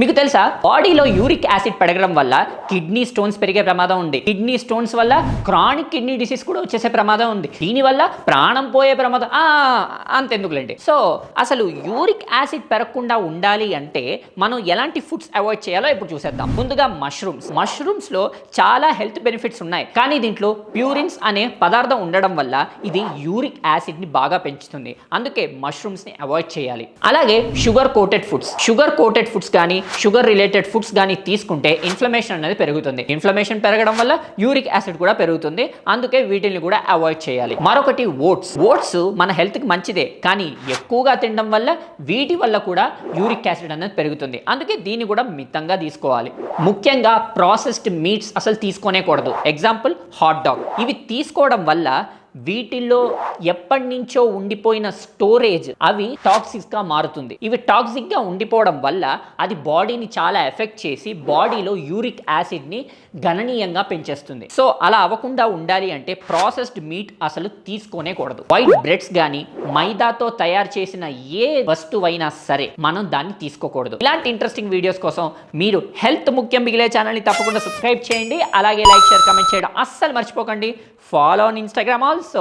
మీకు తెలుసా బాడీలో యూరిక్ యాసిడ్ పెరగడం వల్ల కిడ్నీ స్టోన్స్ పెరిగే ప్రమాదం ఉంది. కిడ్నీ స్టోన్స్ వల్ల క్రానిక్ కిడ్నీ డిసీజ్ కూడా వచ్చేసే ప్రమాదం ఉంది. దీనివల్ల ప్రాణం పోయే ప్రమాదం అంతెందుకులేండి. సో అసలు యూరిక్ యాసిడ్ పెరగకుండా ఉండాలి అంటే మనం ఎలాంటి ఫుడ్స్ అవాయిడ్ చేయాలో ఇప్పుడు చూసేద్దాం. ముందుగా మష్రూమ్స్ లో చాలా హెల్త్ బెనిఫిట్స్ ఉన్నాయి, కానీ దీంట్లో ప్యూరిన్స్ అనే పదార్థం ఉండడం వల్ల ఇది యూరిక్ యాసిడ్ ని బాగా పెంచుతుంది. అందుకే మష్రూమ్స్ ని అవాయిడ్ చేయాలి. అలాగే షుగర్ కోటెడ్ ఫుడ్స్ కానీ షుగర్ రిలేటెడ్ ఫుడ్స్ కానీ తీసుకుంటే ఇన్ఫ్లమేషన్ అనేది పెరుగుతుంది. ఇన్ఫ్లమేషన్ పెరగడం వల్ల యూరిక్ యాసిడ్ కూడా పెరుగుతుంది. అందుకే వీటిని కూడా అవాయిడ్ చేయాలి. మరొకటి ఓట్స్ మన హెల్త్ కి మంచిదే, కానీ ఎక్కువగా తినడం వల్ల వీటి వల్ల కూడా యూరిక్ యాసిడ్ అనేది పెరుగుతుంది. అందుకే దీన్ని కూడా మితంగా తీసుకోవాలి. ముఖ్యంగా ప్రాసెస్డ్ మీట్స్ అసలు తీసుకోనే కూడదు. Example hot dog. ఇవి తీసుకోవడం వల్ల వీటిల్లో ఎప్పటి నుంచో ఉండిపోయిన స్టోరేజ్ అవి టాక్సిక్ గా మారుతుంది. ఇవి టాక్సిక్ గా ఉండిపోవడం వల్ల అది బాడీని చాలా ఎఫెక్ట్ చేసి బాడీలో యూరిక్ యాసిడ్ ని గణనీయంగా పెంచేస్తుంది. సో అలా అవ్వకుండా ఉండాలి అంటే ప్రాసెస్డ్ మీట్ అసలు తీసుకోనే కూడదు. వైట్ బ్రెడ్స్ కానీ మైదాతో తయారు చేసిన ఏ వస్తువైనా సరే మనం దాన్ని తీసుకోకూడదు. ఇలాంటి ఇంట్రెస్టింగ్ వీడియోస్ కోసం మీరు హెల్త్ ముఖ్యం మిగిలే ఛానల్ని తప్పకుండా సబ్స్క్రైబ్ చేయండి. అలాగే లైక్, షేర్, కామెంట్ చేయడం అస్సలు మర్చిపోకండి. Follow on Instagram also.